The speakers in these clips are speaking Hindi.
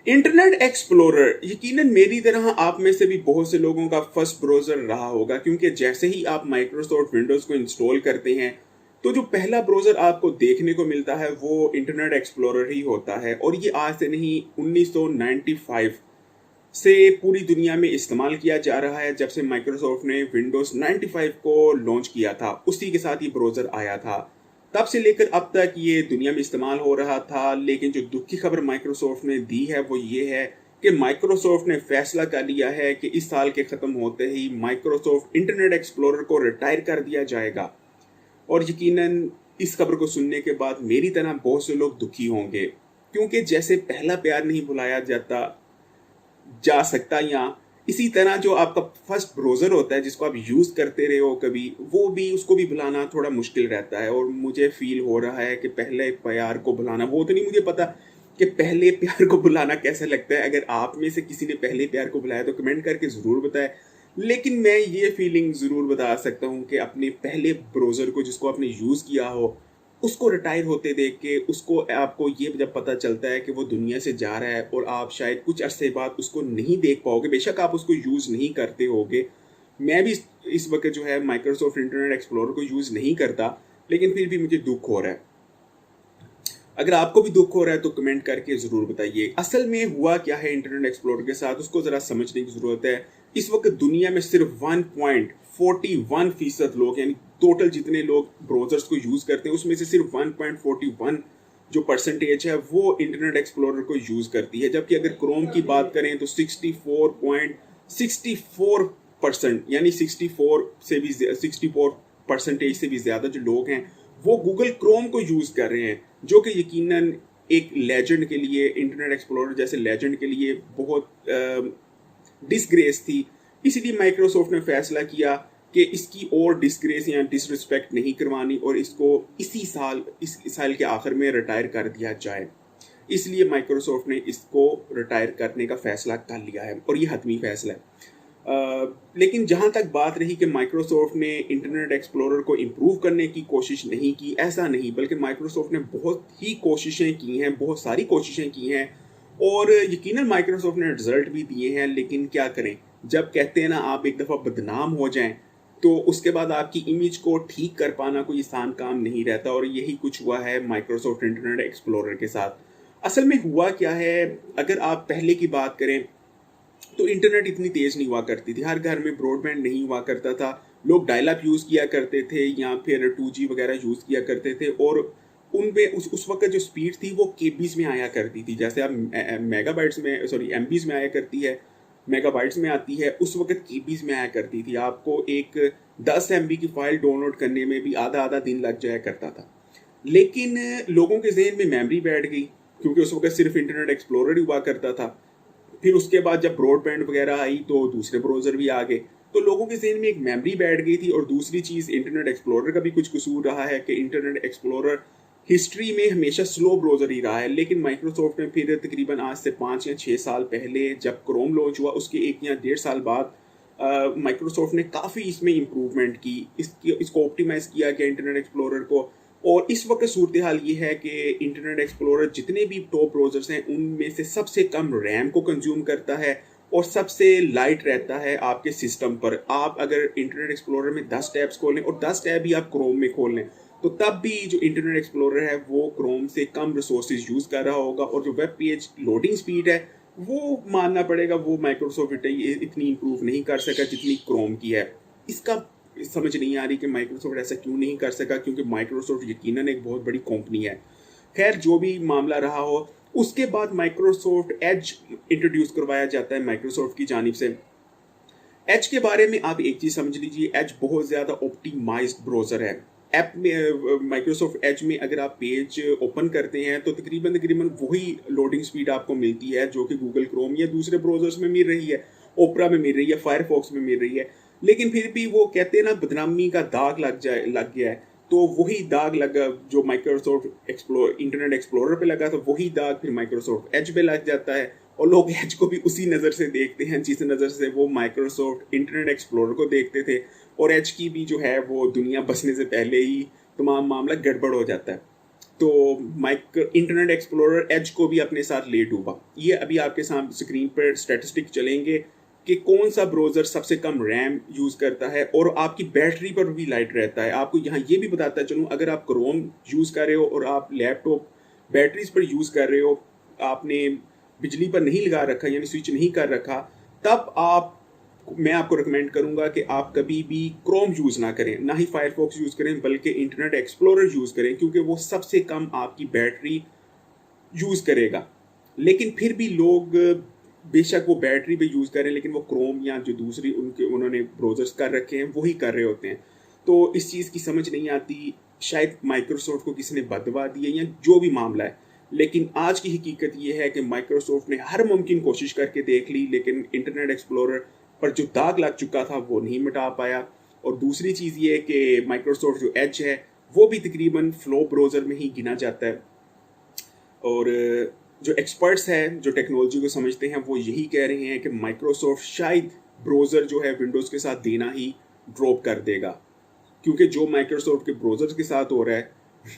इंटरनेट एक्सप्लोरर यकीनन मेरी तरह आप में से भी बहुत से लोगों का फर्स्ट ब्राउज़र रहा होगा, क्योंकि जैसे ही आप माइक्रोसॉफ्ट विंडोज़ को इंस्टॉल करते हैं तो जो पहला ब्राउज़र आपको देखने को मिलता है वो इंटरनेट एक्सप्लोरर ही होता है। और ये आज से नहीं, 1995 से पूरी दुनिया में इस्तेमाल किया जा रहा है। जब से माइक्रोसॉफ्ट ने विंडोज़ 95 को लॉन्च किया था, उसी के साथ ये ब्राउज़र आया था। तब से लेकर अब तक ये दुनिया में इस्तेमाल हो रहा था। लेकिन जो दुख की खबर माइक्रोसॉफ्ट ने दी है वो ये है कि माइक्रोसॉफ्ट ने फैसला कर लिया है कि इस साल के ख़त्म होते ही माइक्रोसॉफ्ट इंटरनेट एक्सप्लोरर को रिटायर कर दिया जाएगा। और यकीनन इस खबर को सुनने के बाद मेरी तरह बहुत से लोग दुखी होंगे, क्योंकि जैसे पहला प्यार नहीं भुलाया जाता जा सकता, या इसी तरह जो आपका फर्स्ट ब्राउज़र होता है जिसको आप यूज़ करते रहे हो कभी, वो भी उसको भी भुलाना थोड़ा मुश्किल रहता है। और मुझे फ़ील हो रहा है कि पहले प्यार को भुलाना, वो तो नहीं मुझे पता कि पहले प्यार को भुलाना कैसा लगता है। अगर आप में से किसी ने पहले प्यार को भुलाया तो कमेंट करके ज़रूर बताएं। लेकिन मैं ये फीलिंग ज़रूर बता सकता हूँ कि अपने पहले ब्राउज़र को जिसको आपने यूज़ किया हो, उसको रिटायर होते देख के, उसको आपको ये जब पता चलता है कि वो दुनिया से जा रहा है और आप शायद कुछ अरसे बाद उसको नहीं देख पाओगे, बेशक आप उसको यूज़ नहीं करते होगे। मैं भी इस वक्त जो है माइक्रोसॉफ्ट इंटरनेट एक्सप्लोरर को यूज़ नहीं करता, लेकिन फिर भी मुझे दुख हो रहा है। अगर आपको भी दुख हो रहा है तो कमेंट करके ज़रूर बताइए। असल में हुआ क्या है इंटरनेट एक्सप्लोरर के साथ, उसको ज़रा समझने की ज़रूरत है। इस वक्त दुनिया में सिर्फ 1.41% लोग, यानी टोटल जितने लोग ब्राउज़र्स को यूज़ करते हैं उसमें से सिर्फ 1.41 जो परसेंटेज है वो इंटरनेट एक्सप्लोरर को यूज़ करती है। जबकि अगर क्रोम की बात करें तो 64.64%, यानी 64% से भी ज़्यादा जो लोग हैं वो गूगल क्रोम को यूज़ कर रहे हैं, जो कि यकीनन एक लेजेंड के लिए, इंटरनेट एक्सप्लोरर जैसे लेजेंड के लिए बहुत डिसग्रेस थी। इसलिए माइक्रोसॉफ्ट ने फैसला किया कि इसकी और डिसग्रेस या डिसरिस्पेक्ट नहीं करवानी और इसको इस साल के आखिर में रिटायर कर दिया जाए। इसलिए माइक्रोसॉफ्ट ने इसको रिटायर करने का फैसला कर लिया है और ये हतमी फैसला है। लेकिन जहाँ तक बात रही कि माइक्रोसॉफ्ट ने इंटरनेट एक्सप्लोरर को इम्प्रूव करने की कोशिश नहीं की, ऐसा नहीं, बल्कि माइक्रोसॉफ्ट ने बहुत ही कोशिशें की हैं, बहुत सारी कोशिशें की हैं और यकीनन माइक्रोसॉफ्ट ने रिजल्ट भी दिए हैं। लेकिन क्या करें, जब कहते हैं ना आप एक दफ़ा बदनाम हो जाएं तो उसके बाद आपकी इमेज को ठीक कर पाना कोई आसान काम नहीं रहता। और यही कुछ हुआ है माइक्रोसॉफ्ट इंटरनेट एक्सप्लोरर के साथ। असल में हुआ क्या है, अगर आप पहले की बात करें तो इंटरनेट इतनी तेज़ नहीं हुआ करती थी, हर घर में ब्रॉडबैंड नहीं हुआ करता था। लोग डायल अप यूज़ किया करते थे या फिर 2G वगैरह यूज़ किया करते थे और उनमें उस वक्त जो स्पीड थी वो केबीज़ में आया करती थी। जैसे अब मेगाबाइट्स में, सॉरी, एमबीज़ में आया करती है, मेगाबाइट्स में आती है, उस वक्त केबीज़ में आया करती थी। आपको एक 10 MB की फ़ाइल डाउनलोड करने में भी आधा आधा दिन लग जाया करता था। लेकिन लोगों के ज़हन में मेमोरी बैठ गई, क्योंकि उस वक्त सिर्फ इंटरनेट एक्सप्लोरर ही हुआ करता था। फिर उसके बाद जब ब्रॉडबैंड वगैरह आई तो दूसरे ब्राउज़र भी आ गए, तो लोगों के ज़हन में एक मेमोरी बैठ गई थी। और दूसरी चीज़, इंटरनेट एक्सप्लोरर का भी कुछ कसूर रहा है कि इंटरनेट एक्सप्लोरर हिस्ट्री में हमेशा स्लो ब्राउज़र ही रहा है। लेकिन माइक्रोसॉफ्ट ने फिर तकरीबन आज से 5 या 6 साल पहले जब क्रोम लॉन्च हुआ, उसके 1 या 1.5 साल बाद माइक्रोसॉफ्ट ने काफ़ी इसमें इम्प्रूवमेंट की, इसको ऑप्टिमाइज़ किया गया इंटरनेट एक्सप्लोरर को। और इस वक्त सूरत हाल ये है कि इंटरनेट एक्सप्लोरर जितने भी टॉप ब्राउज़र्स हैं उनमें से सबसे कम रैम को कंज्यूम करता है और सबसे लाइट रहता है आपके सिस्टम पर। आप अगर इंटरनेट एक्सप्लोरर में 10 टैब्स खोलें और 10 टैब भी आप क्रोम में खोल लें तो तब भी जो इंटरनेट एक्सप्लोरर है वो क्रोम से कम रिसोर्सेज यूज़ कर रहा होगा। और जो वेब पेज लोडिंग स्पीड है वो मानना पड़ेगा, वो माइक्रोसॉफ्ट इतनी इम्प्रूव नहीं कर सका जितनी क्रोम की है। इसका समझ नहीं आ रही कि माइक्रोसॉफ्ट ऐसा क्यों नहीं कर सका, क्योंकि माइक्रोसॉफ्ट यकीनन एक बहुत बड़ी कंपनी है। खैर, जो भी मामला रहा हो, उसके बाद माइक्रोसॉफ्ट एज इंट्रोड्यूस करवाया जाता है माइक्रोसॉफ्ट की जानिब से। एज के बारे में आप एक चीज़ समझ लीजिए, एज बहुत ज़्यादा ऑप्टिमाइज्ड ब्राउज़र है। ऐप में माइक्रोसॉफ्ट एज में अगर आप पेज ओपन करते हैं तो तकरीबन तकरीबन वही लोडिंग स्पीड आपको मिलती है जो कि गूगल क्रोम या दूसरे ब्राउज़र्स में मिल रही है, ओपरा में मिल रही है, फायरफॉक्स में मिल रही है। लेकिन फिर भी वो कहते हैं ना, बदनामी का दाग लग गया है, तो वही दाग लगा जो माइक्रोसॉफ्ट इंटरनेट एक्सप्लोरर पे लगा था, वही दाग फिर माइक्रोसॉफ्ट एज पे लग जाता है। और लोग एज को भी उसी नज़र से देखते हैं जिस नज़र से वो माइक्रोसॉफ्ट इंटरनेट एक्सप्लोरर को देखते थे। और एज की भी जो है वो दुनिया बसने से पहले ही तमाम मामला गड़बड़ हो जाता है। तो माइक्रो इंटरनेट एक्सप्लोरर एज को भी अपने साथ ले डूबा। ये अभी आपके सामने स्क्रीन पर स्टैटिस्टिक चलेंगे कि कौन सा ब्राउज़र सबसे कम रैम यूज़ करता है और आपकी बैटरी पर भी लाइट रहता है। आपको यहाँ ये भी बताता चलूँ, अगर आप क्रोम यूज़ कर रहे हो और आप लैपटॉप बैटरीज पर यूज़ कर रहे हो, आपने बिजली पर नहीं लगा रखा यानी स्विच नहीं कर रखा, तब मैं आपको रिकमेंड करूंगा कि आप कभी भी क्रोम यूज़ ना करें, ना ही फायरफॉक्स यूज़ करें, बल्कि इंटरनेट एक्सप्लोरर यूज़ करें, क्योंकि वो सबसे कम आपकी बैटरी यूज़ करेगा। लेकिन फिर भी लोग बेशक वो बैटरी पे यूज़ करें, लेकिन वो क्रोम या जो दूसरी उन्होंने ब्राउज़र्स कर रखे हैं वही कर रहे होते हैं। तो इस चीज़ की समझ नहीं आती, शायद माइक्रोसॉफ्ट को किसी ने बदवा दी है या जो भी मामला है। लेकिन आज की हकीकत ये है कि माइक्रोसॉफ्ट ने हर मुमकिन कोशिश करके देख ली, लेकिन इंटरनेट एक्सप्लोरर पर जो दाग लग चुका था वो नहीं मिटा पाया। और दूसरी चीज़ ये है कि माइक्रोसॉफ्ट जो एज है वो भी तकरीबन फ्लो ब्राउज़र में ही गिना जाता है। और जो एक्सपर्ट्स हैं जो टेक्नोलॉजी को समझते हैं वो यही कह रहे हैं कि माइक्रोसॉफ्ट शायद ब्राउज़र जो है विंडोज़ के साथ देना ही ड्रॉप कर देगा, क्योंकि जो माइक्रोसॉफ्ट के ब्राउज़र के साथ हो रहा है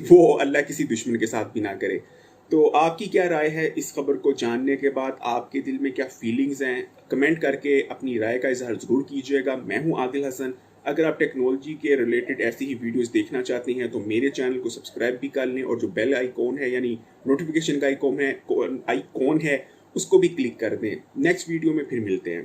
वो अल्लाह किसी दुश्मन के साथ भी ना करे। तो आपकी क्या राय है इस खबर को जानने के बाद? आपके दिल में क्या फीलिंग्स हैं? कमेंट करके अपनी राय का इजहार ज़रूर कीजिएगा। मैं हूं आदिल हसन। अगर आप टेक्नोलॉजी के रिलेटेड ऐसी ही वीडियोस देखना चाहते हैं तो मेरे चैनल को सब्सक्राइब भी कर लें, और जो बेल आइकॉन है यानी नोटिफिकेशन का आइकॉन है उसको भी क्लिक कर दें। नेक्स्ट वीडियो में फिर मिलते हैं।